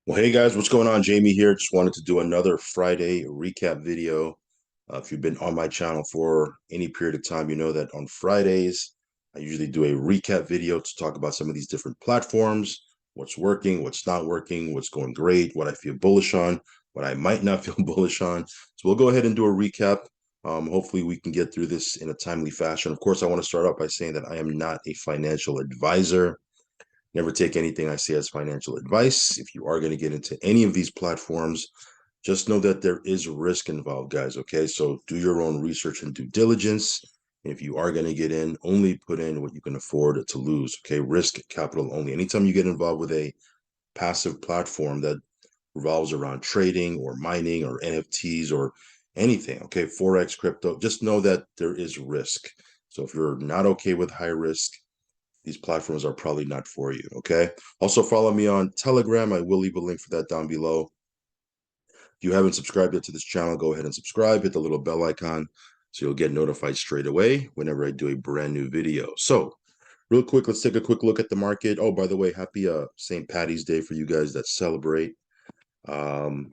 Well, hey guys, what's going on? Jamie here. Just wanted to do another Friday recap video. If you've been on my channel for any period of time, you know that on Fridays, I usually do a recap video to talk about some of these different platforms, what's working, what's not working, what's going great, what I feel bullish on, what I might not feel bullish on. So we'll go ahead and do a recap. Hopefully we can get through this in a timely fashion. Of course, I want to start off by saying that I am not a financial advisor. Never take anything I say as financial advice. If you are going to get into any of these platforms, just know that there is risk involved, guys. Okay. So do your own research and due diligence. If you are going to get in, only put in what you can afford to lose. Okay. Risk capital only. Anytime you get involved with a passive platform that revolves around trading or mining or NFTs or anything, okay, Forex, crypto, just know that there is risk. So if you're not okay with high risk, these platforms are probably not for you. Okay. Also, follow me on Telegram. I will leave a link for that down below. If you haven't subscribed yet to this channel, go ahead and subscribe. Hit the little bell icon so you'll get notified straight away whenever I do a brand new video. So, real quick, let's take a quick look at the market. Oh, by the way, happy St. Patty's Day for you guys that celebrate. Um,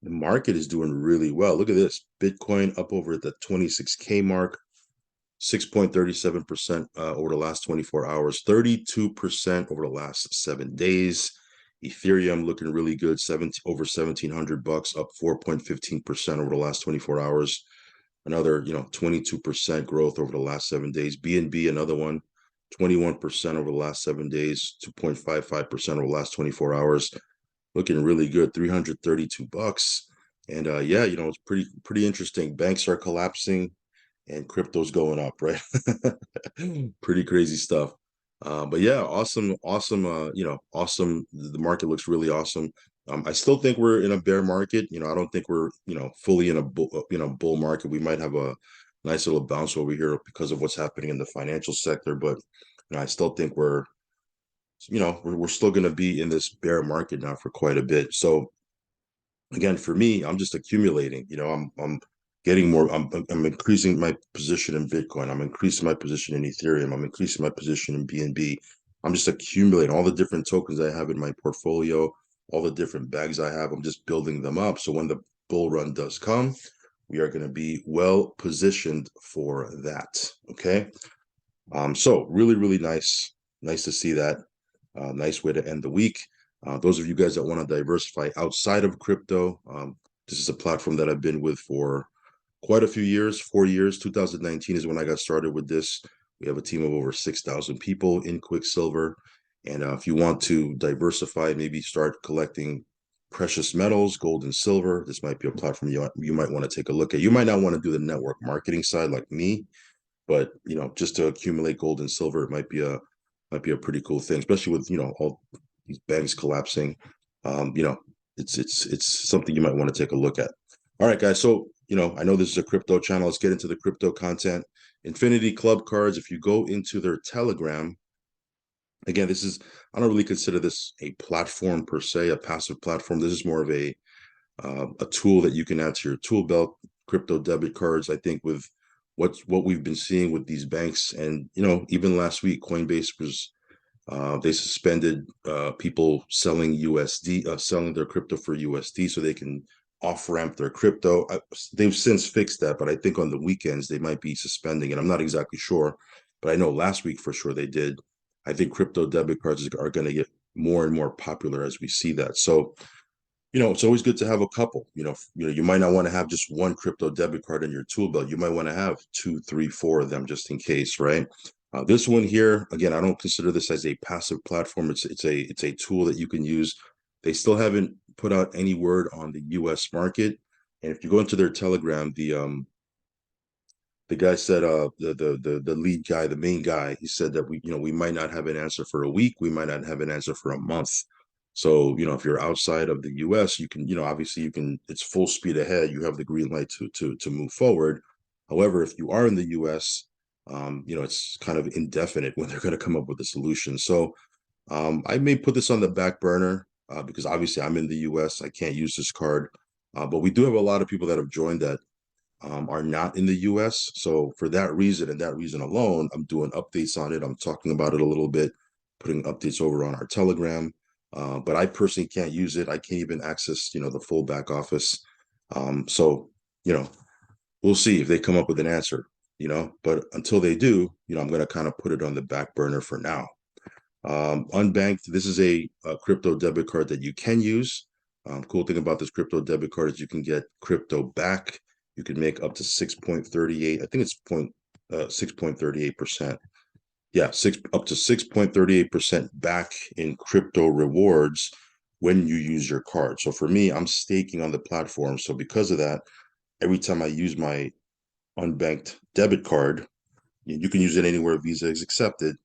the market is doing really well. Look at this. Bitcoin up over the 26K mark. 6.37% over the last 24 hours, 32% over the last 7 days. Ethereum looking really good, over 1,700 bucks, up 4.15% over the last 24 hours. Another, 22% growth over the last 7 days. BNB, another one, 21% over the last 7 days, 2.55% over the last 24 hours. Looking really good, 332 bucks. And yeah, it's pretty interesting. Banks are collapsing and crypto's going up, right? Pretty crazy stuff. But yeah, awesome. Awesome. The market looks really awesome. I still think we're in a bear market. I don't think we're fully in a bull market. We might have a nice little bounce over here because of what's happening in the financial sector, but I still think we're still going to be in this bear market now for quite a bit. So again, for me, I'm just accumulating. I'm getting more. I'm increasing my position in Bitcoin. I'm increasing my position in Ethereum. I'm increasing my position in BNB. I'm just accumulating all the different tokens I have in my portfolio, all the different bags I have. I'm just building them up. So when the bull run does come, we are going to be well positioned for that. Okay. So really, really nice to see that. Nice way to end the week. Those of you guys that want to diversify outside of crypto, this is a platform that I've been with for quite a few years, 4 years. 2019 is when I got started with this. We have a team of over 6,000 people in Quicksilver. And if you want to diversify, maybe start collecting precious metals, gold and silver, this might be a platform you might want to take a look at. You might not want to do the network marketing side like me, but just to accumulate gold and silver, it might be a pretty cool thing, especially with all these banks collapsing. It's something you might want to take a look at. All right, guys. So I know this is a crypto channel. Let's get into the crypto content. Infinity Club cards. If you go into their Telegram, again, I don't really consider this a platform per se, a passive platform. This is more of a tool that you can add to your tool belt. Crypto debit cards. I think with what we've been seeing with these banks, and even last week, Coinbase was they suspended people selling USD, selling their crypto for USD, so they can off ramp their crypto. They've since fixed that, but I think on the weekends they might be suspending it. I'm not exactly sure, but I know last week for sure they did. I think crypto debit cards are going to get more and more popular as we see that. So it's always good to have a couple. You might not want to have just one crypto debit card in your tool belt. You might want to have two, three, four of them just in case, right? This one here, again, I don't consider this as a passive platform. It's a tool that you can use. They still haven't put out any word on the U.S. market, and if you go into their Telegram, the guy said the lead guy, the main guy, he said that we might not have an answer for a week, we might not have an answer for a month. So if you're outside of the US, you can obviously you can, it's full speed ahead, you have the green light to move forward. However, if you are in the US, it's kind of indefinite when they're going to come up with a solution. So I may put this on the back burner because obviously I'm in the US, I can't use this card, but we do have a lot of people that have joined that are not in the US. So for that reason and that reason alone, I'm doing updates on it. I'm talking about it a little bit, putting updates over on our Telegram. But I personally can't use it. I can't even access, the full back office. So, we'll see if they come up with an answer, but until they do, I'm going to kind of put it on the back burner for now. Unbanked, this is a crypto debit card that you can use. Cool thing about this crypto debit card is you can get crypto back. You can make up to 6.38. I think it's 6.38%. Yeah, up to 6.38% back in crypto rewards when you use your card. So for me, I'm staking on the platform. So because of that, every time I use my unbanked debit card, you can use it anywhere Visa is accepted.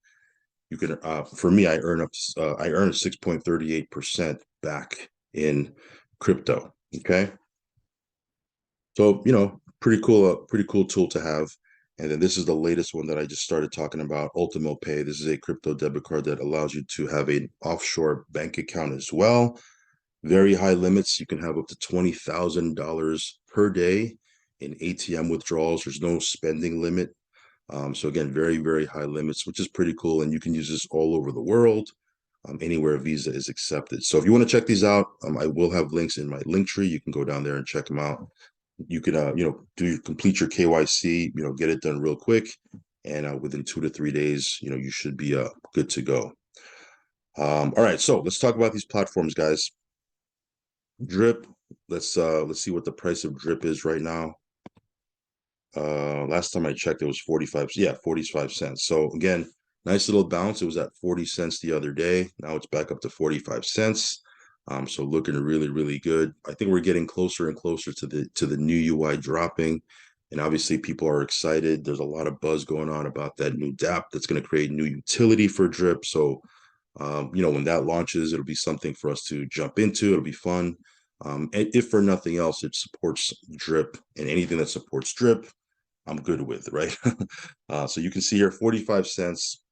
You can, for me, I earn 6.38% back in crypto. Okay, so pretty cool tool to have. And then this is the latest one that I just started talking about, Ultimo Pay. This is a crypto debit card that allows you to have an offshore bank account as well. Very high limits. You can have up to $20,000 per day in ATM withdrawals. There's no spending limit. So again, very, very high limits, which is pretty cool. And you can use this all over the world, anywhere Visa is accepted. So if you want to check these out, I will have links in my link tree. You can go down there and check them out. You can, complete your KYC, get it done real quick. And within 2 to 3 days, you should be good to go. All right, so let's talk about these platforms, guys. Drip, let's see what the price of Drip is right now. Last time I checked, it was 45. Yeah, 45 cents. So again, nice little bounce. It was at 40 cents the other day. Now it's back up to 45 cents. So looking really, really good. I think we're getting closer and closer to the new UI dropping. And obviously people are excited. There's a lot of buzz going on about that new dApp that's going to create new utility for Drip. So when that launches, it'll be something for us to jump into. It'll be fun. And if for nothing else, it supports Drip, and anything that supports Drip, I'm good with, right? So you can see here, 45 cents.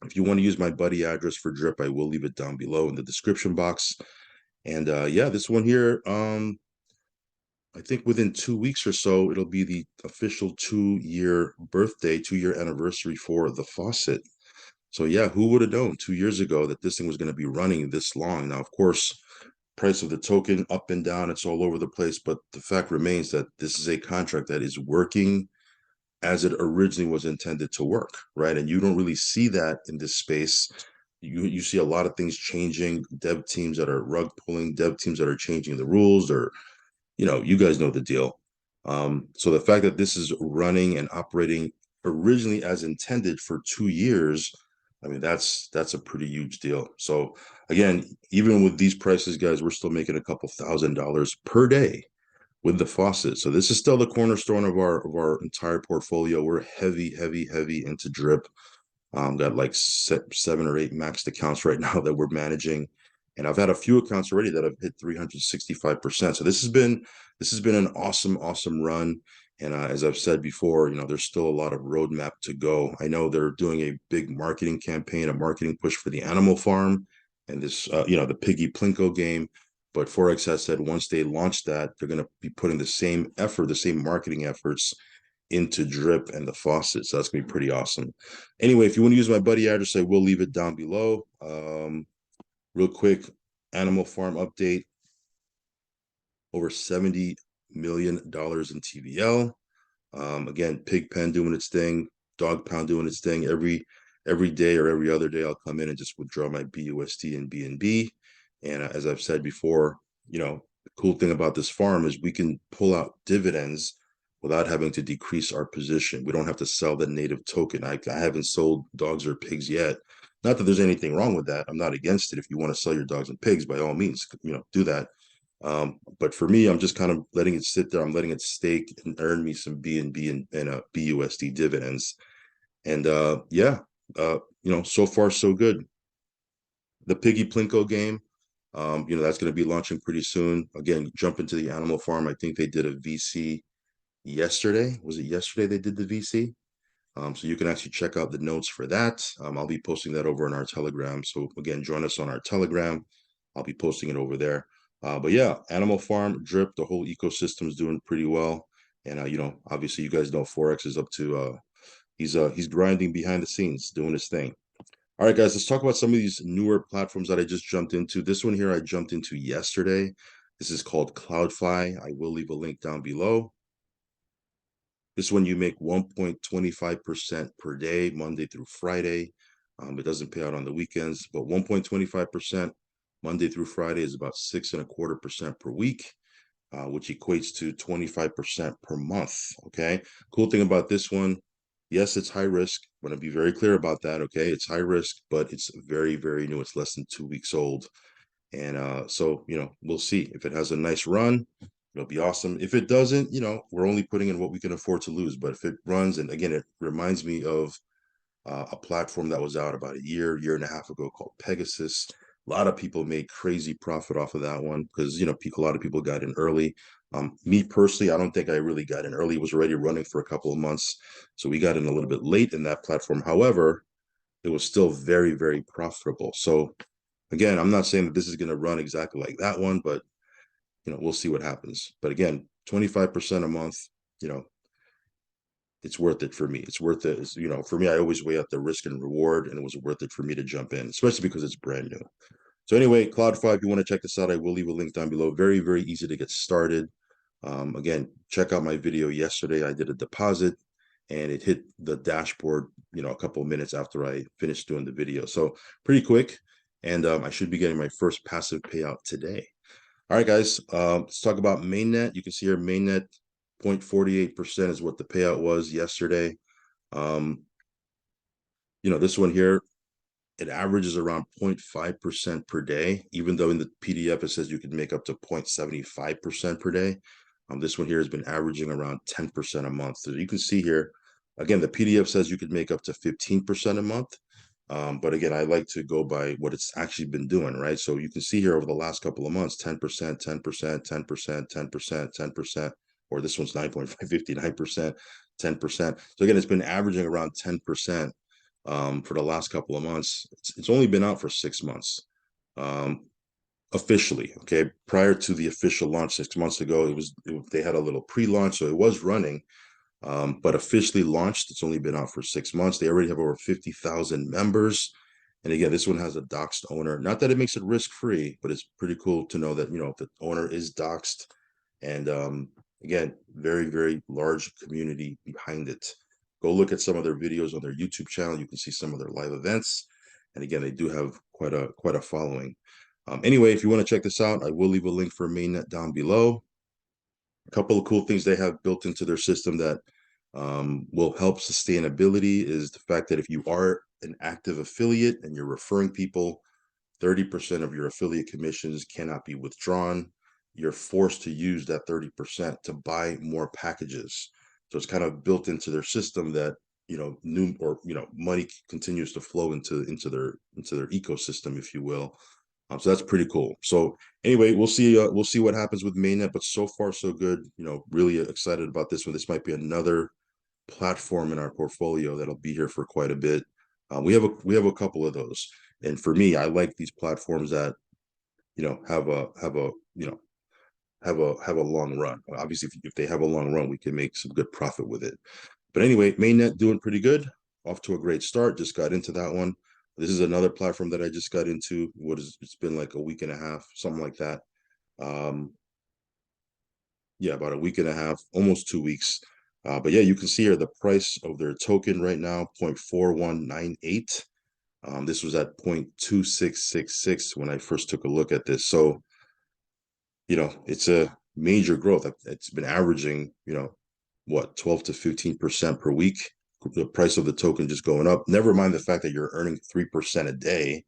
If you want to use my buddy address for Drip, I will leave it down below in the description box. And yeah, this one here, I think within 2 weeks or so, it'll be the official 2-year birthday, 2-year anniversary for the faucet. So yeah, who would have known 2 years ago that this thing was going to be running this long? Now, of course, price of the token up and down, it's all over the place, but the fact remains that this is a contract that is working as it originally was intended to work, right? And you don't really see that in this space. You see a lot of things changing, dev teams that are rug pulling, dev teams that are changing the rules, or you guys know the deal. So the fact that this is running and operating originally as intended for 2 years, I mean, that's a pretty huge deal. So again, even with these prices, guys, we're still making a couple $1,000s per day with the faucet. So this is still the cornerstone of our entire portfolio. We're heavy, heavy, heavy into Drip. Got like 7 or 8 maxed accounts right now that we're managing, and I've had a few accounts already that have hit 365%. So this has been an awesome run. And as I've said before, there's still a lot of roadmap to go. I know they're doing a big marketing campaign, a marketing push for the animal farm, and this, the piggy plinko game. But Forex has said once they launch that, they're going to be putting the same effort, the same marketing efforts into Drip and the faucet. So that's gonna be pretty awesome. Anyway, if you want to use my buddy address, I will leave it down below. Real quick, Animal Farm update. Over $70 million in TVL. Again, Pigpen doing its thing, Dog Pound doing its thing. Every day or every other day, I'll come in and just withdraw my BUSD and BNB. And as I've said before, the cool thing about this farm is we can pull out dividends without having to decrease our position. We don't have to sell the native token. I haven't sold dogs or pigs yet. Not that there's anything wrong with that. I'm not against it. If you want to sell your dogs and pigs, by all means, do that. But for me, I'm just kind of letting it sit there. I'm letting it stake and earn me some BNB and BUSD dividends. And yeah, so far so good. The Piggy Plinko game, that's going to be launching pretty soon. Again, jump into the Animal Farm. I think they did a VC yesterday. Was it yesterday they did the VC? So you can actually check out the notes for that. I'll be posting that over in our Telegram. So again, join us on our Telegram. I'll be posting it over there. But yeah, Animal Farm, Drip, the whole ecosystem is doing pretty well. And obviously you guys know Forex is up to he's grinding behind the scenes, doing his thing. All right, guys, let's talk about some of these newer platforms that I just jumped into. This one here I jumped into yesterday. This is called Cloudfly. I will leave a link down below. This one you make 1.25% per day, Monday through Friday. It doesn't pay out on the weekends, but 1.25% Monday through Friday is about 6.25% per week, which equates to 25% per month. Okay. Cool thing about this one, yes, it's high risk. I'm going to be very clear about that. Okay. It's high risk, but it's very, very new. It's less than 2 weeks old. And so, we'll see if it has a nice run. It'll be awesome. If it doesn't, we're only putting in what we can afford to lose. But if it runs, and again, it reminds me of a platform that was out about a year and a half ago called Pegasus. A lot of people made crazy profit off of that one because, a lot of people got in early. Me personally, I don't think I really got in early. It was already running for a couple of months. So we got in a little bit late in that platform. However, it was still very, very profitable. So again, I'm not saying that this is going to run exactly like that one, but we'll see what happens. But again, 25% a month, you know, it's worth it for me. It's worth it. For me, I always weigh out the risk and reward, and it was worth it for me to jump in, especially because it's brand new. So anyway, Cloud5, if you want to check this out, I will leave a link down below. Very, very easy to get started. Again, check out my video yesterday. I did a deposit and it hit the dashboard, a couple of minutes after I finished doing the video. So pretty quick. And I should be getting my first passive payout today. All right, guys, let's talk about mainnet. You can see here mainnet 0.48% is what the payout was yesterday. This one here, it averages around 0.5% per day, even though in the PDF it says you can make up to 0.75% per day. This one here has been averaging around 10% a month. So you can see here, again, the PDF says you could make up to 15% a month. But again, I like to go by what it's actually been doing, right? So you can see here over the last couple of months, 10%, 10%, 10%, 10%, 10%, or this one's 9.59%, 10%. So again, it's been averaging around 10% for the last couple of months. It's only been out for 6 months. Officially, okay. Prior to the official launch 6 months ago, they had a little pre-launch, so it was running. But officially launched, it's only been out for 6 months. They already have over 50,000 members. And again, this one has a doxed owner. Not that it makes it risk-free, but it's pretty cool to know that, the owner is doxed. And again, very, very large community behind it. Go look at some of their videos on their YouTube channel. You can see some of their live events. And again, they do have quite a following. Anyway, if you want to check this out, I will leave a link for mainnet down below. A couple of cool things they have built into their system that will help sustainability is the fact that if you are an active affiliate and you're referring people, 30% of your affiliate commissions cannot be withdrawn. You're forced to use that 30% to buy more packages. So it's kind of built into their system that money continues to flow into their ecosystem, if you will. So that's pretty cool. So anyway, we'll see what happens with mainnet, but so far so good. Really excited about this one. This might be another platform in our portfolio that'll be here for quite a bit. We have a couple of those, and for me, I like these platforms that have a long run. Obviously, if they have a long run, we can make some good profit with it. But anyway, mainnet doing pretty good. Off to a great start. Just got into that one. This is another platform that I just got into. It's been like a week and a half, something like that. Yeah, about a week and a half, almost 2 weeks. But yeah, you can see here the price of their token right now, 0.4198. This was at 0.2666 when I first took a look at this. So, it's a major growth. It's been averaging, 12 to 15% per week. The price of the token just going up. Never mind the fact that you're earning 3% a day,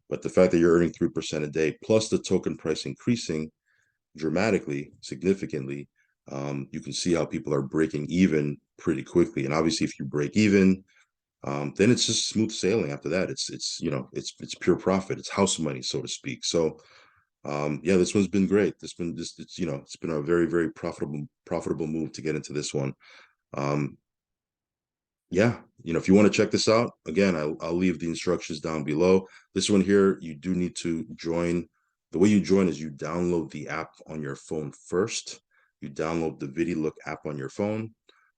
but the fact that you're earning 3% a day plus the token price increasing dramatically, significantly, you can see how people are breaking even pretty quickly. And obviously, if you break even, then it's just smooth sailing. After that, it's pure profit. It's house money, so to speak. So, yeah, this one's been great. It's been a very, very profitable move to get into this one. Yeah, if you want to check this out, again, I'll leave the instructions down below. This one here, you do need to join. The way you join is you download the app on your phone first. You download the Vidilook app on your phone.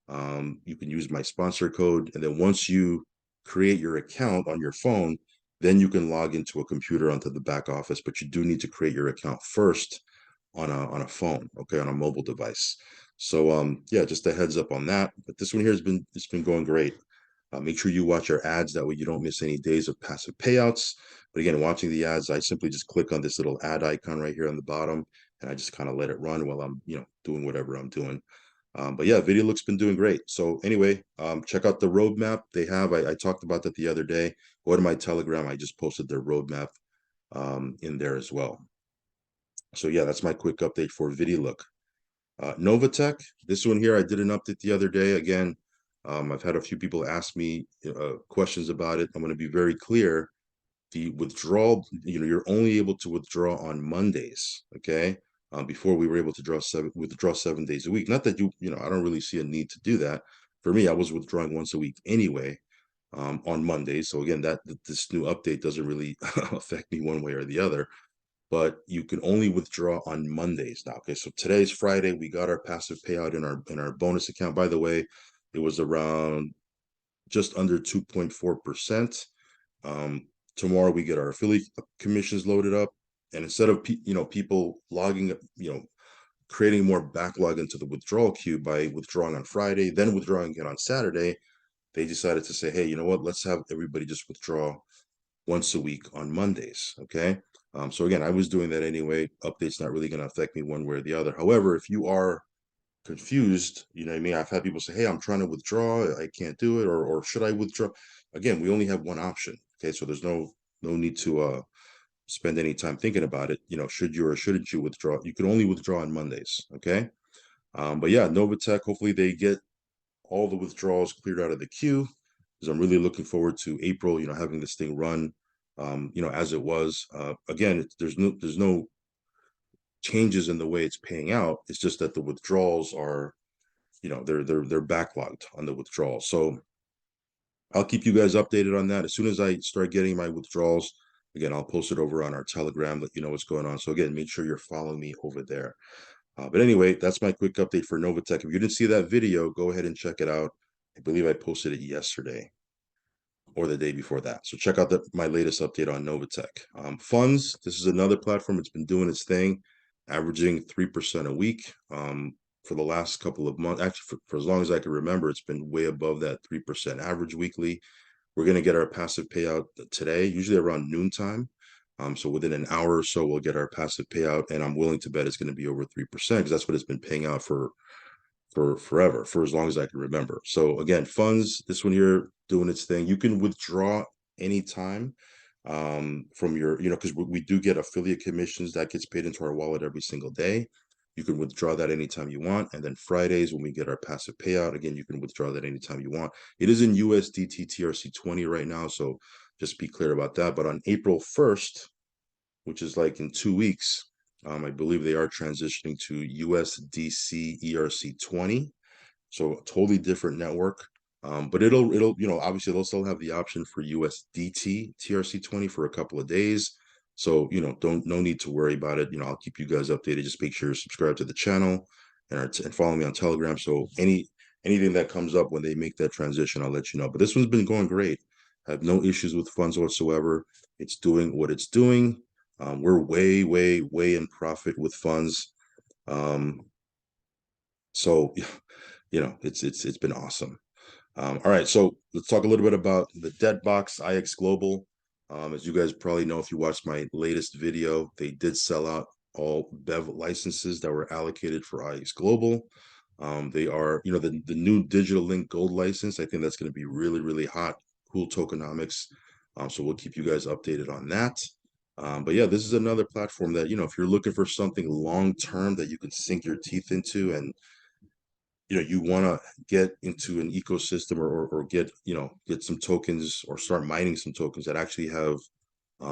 You can use my sponsor code. And then once you create your account on your phone, Then you can log into a computer onto the back office, but you do need to create your account first on a phone, okay, on a mobile device. So yeah, just a heads up on that. But this one here has been, it's been going great. Make sure you watch our ads, that way you don't miss any days of passive payouts. But again, watching the ads, I simply just click on this little ad icon right here on the bottom, and I just kind of let it run while I'm, doing whatever I'm doing. But yeah, Vidilook's been doing great. So anyway, check out the roadmap they have. I talked about that the other day. Go to my Telegram. I just posted their roadmap in there as well. So yeah, that's my quick update for Vidilook. Novatech, this one here, I did an update the other day. Again, I've had a few people ask me questions about it. I'm going to be very clear. The withdrawal, you're only able to withdraw on Mondays. Okay. Before we were able to withdraw 7 days a week. Not that I don't really see a need to do that. For me, I was withdrawing once a week anyway, on Mondays. So again, this new update doesn't really affect me one way or the other. But you can only withdraw on Mondays now. Okay, so today's Friday. We got our passive payout in our bonus account. By the way, it was around just under 2.4%. Tomorrow we get our affiliate commissions loaded up, and instead of people logging up, creating more backlog into the withdrawal queue by withdrawing on Friday, then withdrawing again on Saturday, they decided to say, hey, you know what? Let's have everybody just withdraw once a week on Mondays. Okay. So again, I was doing that anyway. Update's not really going to affect me one way or the other. However, if you are confused, you know what I mean? I've had people say, hey, I'm trying to withdraw. I can't do it. Or should I withdraw? Again, we only have one option. Okay. So there's no need to spend any time thinking about it. Should you or shouldn't you withdraw? You can only withdraw on Mondays. Okay. But yeah, Novatech, hopefully they get all the withdrawals cleared out of the queue, because I'm really looking forward to April, having this thing run, as it was. Again, there's no changes in the way it's paying out. It's just that the withdrawals are, they're backlogged on the withdrawals. So I'll keep you guys updated on that. As soon as I start getting my withdrawals, again, I'll post it over on our Telegram, let you know what's going on. So again, make sure you're following me over there. But anyway, that's my quick update for Novatech. If you didn't see that video, go ahead and check it out. I believe I posted it yesterday or the day before that. So check out my latest update on Novatech. Funds, this is another platform. It's been doing its thing, averaging 3% a week. For the last couple of months, actually for as long as I can remember, it's been way above that 3% average weekly. We're going to get our passive payout today, usually around noontime. So within an hour or so, we'll get our passive payout, and I'm willing to bet it's going to be over 3%, because that's what it's been paying out for forever, for as long as I can remember. So again, funds, this one here doing its thing. You can withdraw anytime from your, because we do get affiliate commissions that gets paid into our wallet every single day. You can withdraw that anytime you want. And then Fridays, when we get our passive payout, again, you can withdraw that anytime you want. It is in USDT TRC20 right now, so just be clear about that. But on April 1st, which is like in 2 weeks, I believe they are transitioning to USDC ERC20. So a totally different network. But it'll, obviously they'll still have the option for USDT TRC20 for a couple of days. So, no need to worry about it. I'll keep you guys updated. Just make sure you're subscribed to the channel and follow me on Telegram. So anything that comes up when they make that transition, I'll let you know. But this one's been going great. I have no issues with funds whatsoever. It's doing what it's doing. We're way, way, way in profit with funds. So, it's been awesome. All right, so let's talk a little bit about the debt box, IX Global. As you guys probably know, if you watched my latest video, they did sell out all BEV licenses that were allocated for IX Global. They are, the new Digital Link Gold license. I think that's going to be really, really hot, cool tokenomics. So we'll keep you guys updated on that. But yeah, this is another platform that, if you're looking for something long-term that you can sink your teeth into, and you want to get into an ecosystem, or get some tokens, or start mining some tokens that actually have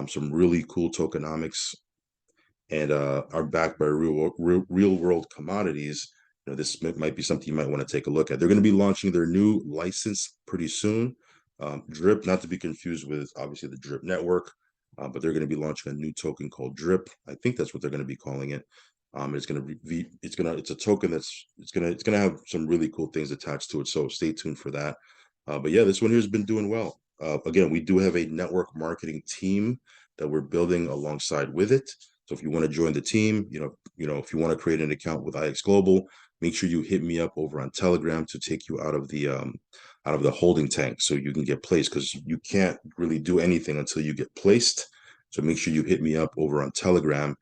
some really cool tokenomics, and are backed by real world commodities. This might be something you might want to take a look at. They're going to be launching their new license pretty soon. Drip, not to be confused with obviously the Drip network, but they're going to be launching a new token called Drip. I think that's what they're going to be calling it. It's going to be it's a token that's it's going to have some really cool things attached to it. So stay tuned for that. But yeah, this one here has been doing well. Again, we do have a network marketing team that we're building alongside with it. So if you want to join the team, if you want to create an account with IX Global, make sure you hit me up over on Telegram to take you out of the holding tank so you can get placed, because you can't really do anything until you get placed. So make sure you hit me up over on Telegram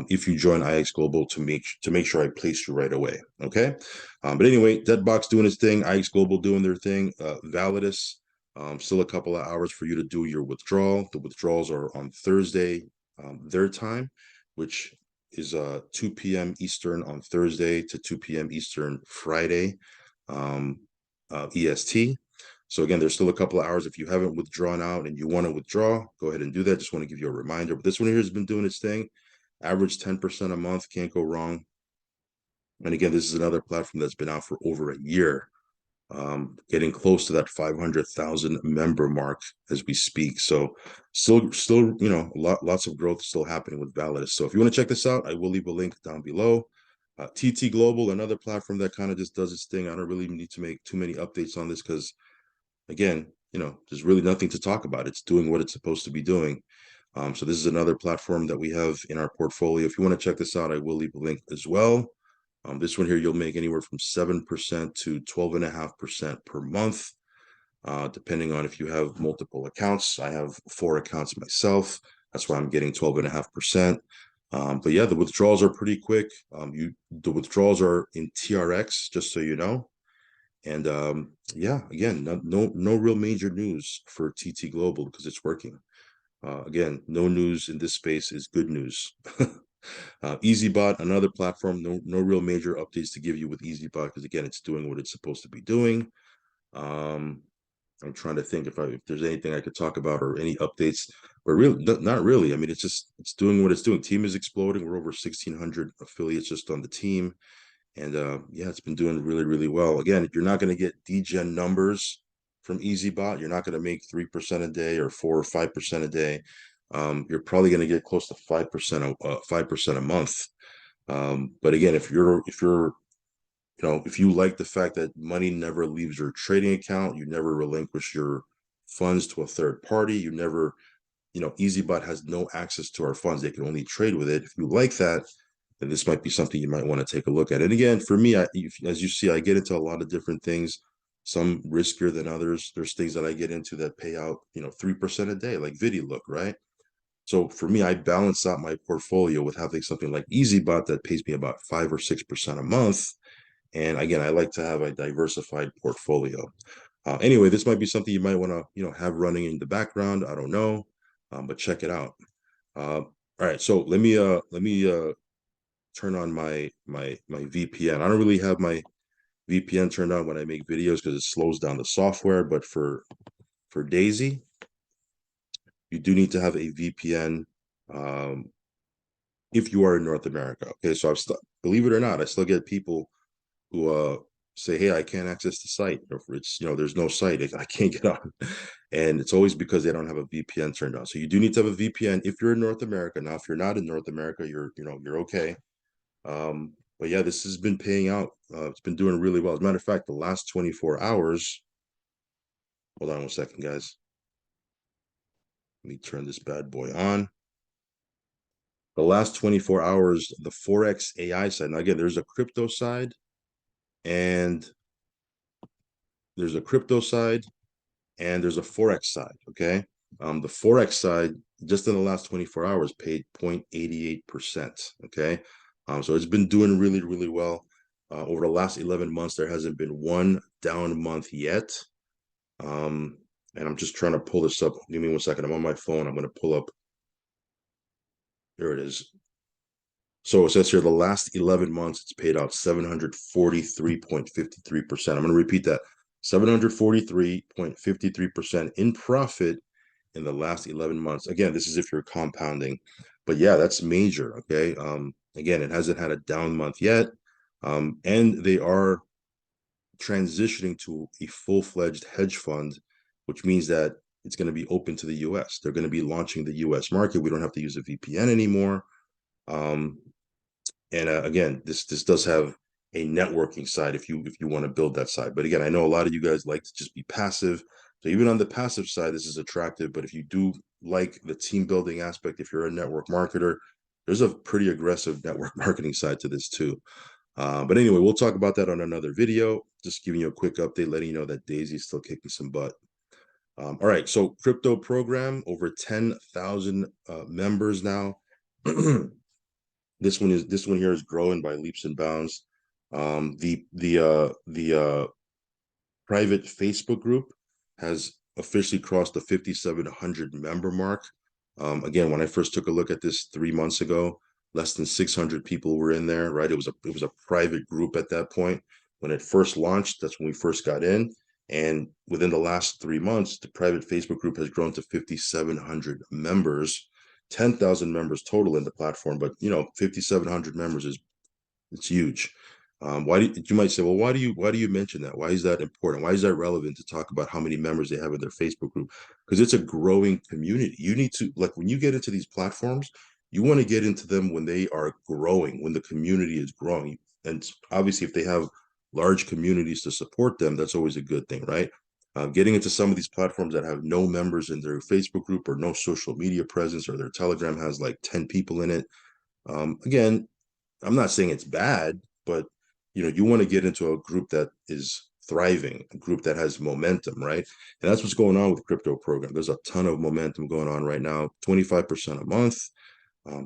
if you join IX Global to make sure I place you right away. Okay. But anyway, Deadbox doing his thing, IX Global doing their thing, Validus. Still a couple of hours for you to do your withdrawal. The withdrawals are on Thursday, their time, which is 2 p.m. Eastern on Thursday to 2 p.m. Eastern Friday, EST. So again, there's still a couple of hours. If you haven't withdrawn out and you want to withdraw, go ahead and do that. Just want to give you a reminder. But this one here has been doing its thing. Average 10% a month, can't go wrong. And again, this is another platform that's been out for over a year, getting close to that 500,000 member mark as we speak. So still, lots of growth still happening with Validus. So if you want to check this out, I will leave a link down below. TT Global, another platform that kind of just does its thing. I don't really need to make too many updates on this because, again, there's really nothing to talk about. It's doing what it's supposed to be doing. So this is another platform that we have in our portfolio. If you want to check this out, I will leave a link as well. This one here, you'll make anywhere from 7% to 12.5% per month, depending on if you have multiple accounts. I have 4 accounts myself. That's why I'm getting 12.5%. But yeah, the withdrawals are pretty quick. The withdrawals are in TRX, just so you know. And yeah, again, no real major news for TT Global because it's working. Again, no news in this space is good news. EasyBot, another platform, no real major updates to give you with EasyBot because again, it's doing what it's supposed to be doing. I'm trying to think if there's anything I could talk about or any updates, but really not really. I mean, it's doing what it's doing. Team is exploding. We're over 1,600 affiliates just on the team, and yeah, it's been doing really, really well. Again, you're not going to get degen numbers from EasyBot. You're not going to make 3% a day or 4 or 5% a day. You're probably going to get close to 5% a month. But again, if you like the fact that money never leaves your trading account, you never relinquish your funds to a third party, you never, EasyBot has no access to our funds. They can only trade with it. If you like that, then this might be something you might want to take a look at. And again, for me, as you see, I get into a lot of different things, some riskier than others. There's things that I get into that pay out, 3% a day, like Vidilook, right? So for me, I balance out my portfolio with having something like EasyBot that pays me about 5 or 6% a month. And again, I like to have a diversified portfolio. Anyway, this might be something you might want to, have running in the background. I don't know, but check it out. All right, so let me turn on my VPN. I don't really have my VPN turned on when I make videos because it slows down the software. But for Daisy, you do need to have a VPN if you are in North America. Okay, so believe it or not, I still get people who say, "Hey, I can't access the site," or it's there's no site, I can't get on, and it's always because they don't have a VPN turned on. So you do need to have a VPN if you're in North America. Now, if you're not in North America, you're okay. But yeah, this has been paying out. It's been doing really well. As a matter of fact, the last 24 hours. Hold on 1 second, guys. Let me turn this bad boy on. The last 24 hours, the Forex AI side. Now, again, there's a crypto side and there's a Forex side. Okay. The Forex side, just in the last 24 hours, paid 0.88%. Okay. So it's been doing really, really well. Over the last 11 months, there hasn't been one down month yet. And I'm just trying to pull this up. Give me 1 second. I'm on my phone. I'm going to pull up. Here it is. So it says here the last 11 months, it's paid out 743.53%. I'm going to repeat that. 743.53% in profit in the last 11 months. Again, this is if you're compounding. But yeah, that's major. Okay. Again, it hasn't had a down month yet. And they are transitioning to a full-fledged hedge fund, which means that it's going to be open to the US. They're going to be launching the US market. We don't have to use a VPN anymore. And again, this does have a networking side if you want to build that side. But again, I know a lot of you guys like to just be passive, So even on the passive side, this is attractive. But if you do like the team building aspect, if you're a network marketer, there's a pretty aggressive network marketing side to this too. But anyway, we'll talk about that on another video. Just giving you a quick update, letting you know that Daisy's still kicking some butt. All right, so crypto program, over 10,000 members now. This one here is growing by leaps and bounds. The private Facebook group has officially crossed the 5,700 member mark. Again, when I first took a look at this 3 months ago, less than 600 people were in there, right? It was a private group at that point. When it first launched, that's when we first got in. And within the last 3 months, the private Facebook group has grown to 5,700 members, 10,000 members total in the platform. But 5,700 members it's huge. Why do you might say, well, why do you mention that? Why is that important? Why is that relevant to talk about how many members they have in their Facebook group? Because it's a growing community. You need to, like, when you get into these platforms, you want to get into them when they are growing, when the community is growing. And obviously, if they have large communities to support them, that's always a good thing, right? Getting into some of these platforms that have no members in their Facebook group or no social media presence, or their Telegram has like 10 people in it. Again, I'm not saying it's bad, but you want to get into a group that is thriving, a group that has momentum, right? And that's what's going on with crypto program. There's a ton of momentum going on right now, 25% a month.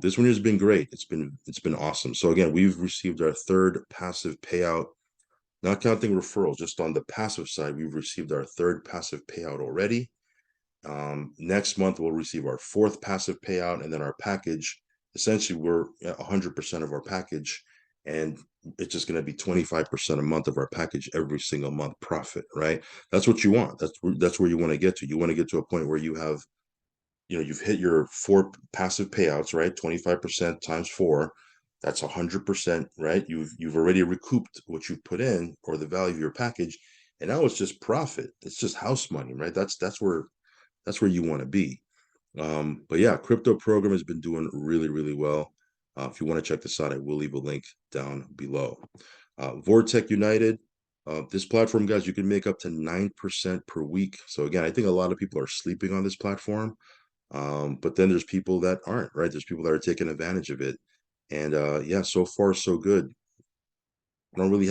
This one has been great. It's been awesome. So again, we've received our third passive payout, not counting referrals, just on the passive side, we've received our third passive payout already. Next month, we'll receive our fourth passive payout, and then our package, essentially, we're at 100% of our package, and it's just going to be 25% a month of our package every single month profit, right? That's what you want. That's where you want to get to. You want to get to a point where you have, you've hit your four passive payouts, right? 25% times four, that's 100%, right? You've already recouped what you put in, or the value of your package, and now it's just profit. It's just house money, right? That's where you want to be. But yeah, crypto program has been doing really, really well. If you want to check this out, I will leave a link down below. Vortec United, this platform, guys, you can make up to 9% per week. So again, I think a lot of people are sleeping on this platform. But then there's people that aren't, right? There's people that are taking advantage of it. And yeah, so far so good. I don't really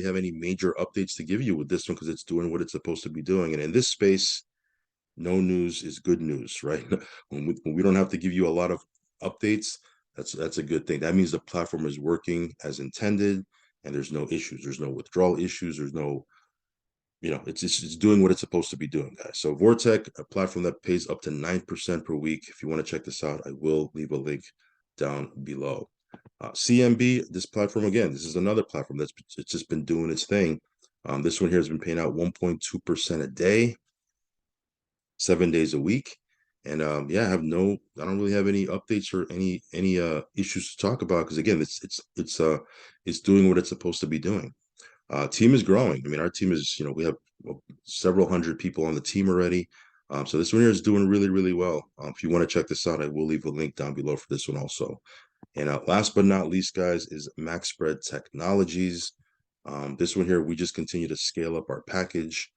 have any major updates to give you with this one, because it's doing what it's supposed to be doing. And in this space, no news is good news, right? When we don't have to give you a lot of updates, that's a good thing. That means the platform is working as intended, and there's no issues. There's no withdrawal issues. There's no, it's doing what it's supposed to be doing, guys. So Vortec, a platform that pays up to 9% per week. If you want to check this out, I will leave a link down below. CMB, this platform, again, this is another platform it's just been doing its thing. This one here has been paying out 1.2% a day, 7 days a week. And yeah, I don't really have any updates or any issues to talk about, because again, it's doing what it's supposed to be doing. Team is growing. I mean, our team is, we have several hundred people on the team already. So this one here is doing really, really well. If you want to check this out, I will leave a link down below for this one also. And last but not least, guys, is Max Spread Technologies. This one here, we just continue to scale up our package.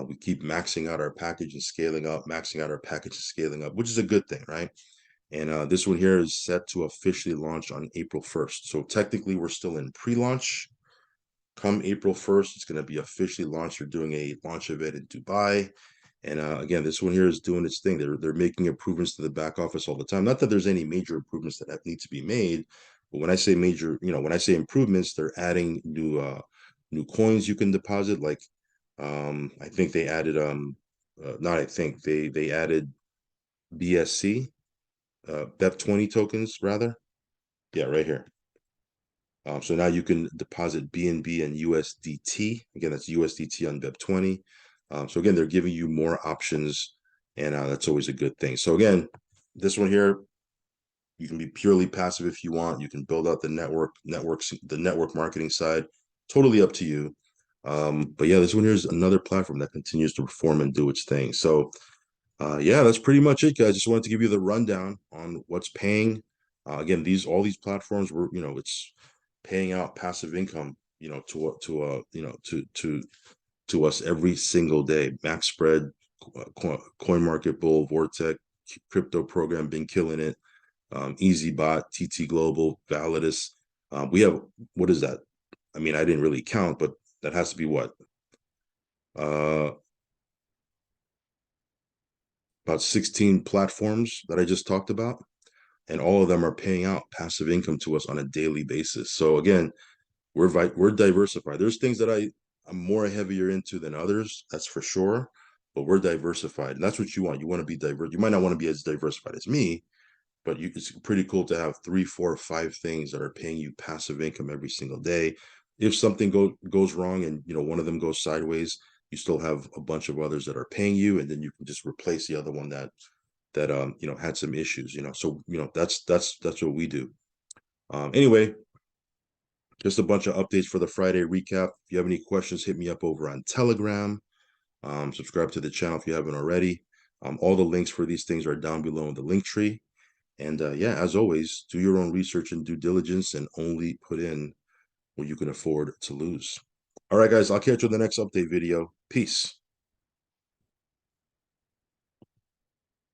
We keep maxing out our package and scaling up, maxing out our package and scaling up, which is a good thing, right? And this one here is set to officially launch on April 1st. So technically, we're still in pre-launch. Come April 1st, it's going to be officially launched. We're doing a launch event in Dubai. And again, this one here is doing its thing. They're making improvements to the back office all the time. Not that there's any major improvements that need to be made, but when I say major, when I say improvements, they're adding new coins you can deposit. Like I think they added not I think they added BSC, BEP20 tokens rather. Yeah, right here. So now you can deposit BNB and USDT. Again, that's USDT on BEP20. So again, they're giving you more options, and that's always a good thing. So again, this one here, you can be purely passive if you want. You can build out the network marketing side. Totally up to you. But yeah, this one here is another platform that continues to perform and do its thing. So yeah, that's pretty much it, guys. Just wanted to give you the rundown on what's paying. Again, all these platforms were, it's paying out passive income, to to us every single day. Max Spread, Coin Market Bull, Vortex, Crypto Program been killing it. EasyBot, TT Global, Validus. We have, what is that? I mean, I didn't really count, but that has to be what? About 16 platforms that I just talked about. And all of them are paying out passive income to us on a daily basis. So again, we're diversified. There's things that I'm more heavier into than others, that's for sure. But we're diversified. And that's what you want. You want to be diverse. You might not want to be as diversified as me, but it's pretty cool to have 3, 4, 5 things that are paying you passive income every single day. If something goes wrong and one of them goes sideways, you still have a bunch of others that are paying you, and then you can just replace the other one that had some issues. So that's what we do. Anyway, just a bunch of updates for the Friday recap. If you have any questions, hit me up over on Telegram. Subscribe to the channel if you haven't already. All the links for these things are down below in the link tree. And yeah, as always, do your own research and due diligence and only put in what you can afford to lose. All right, guys, I'll catch you in the next update video. Peace.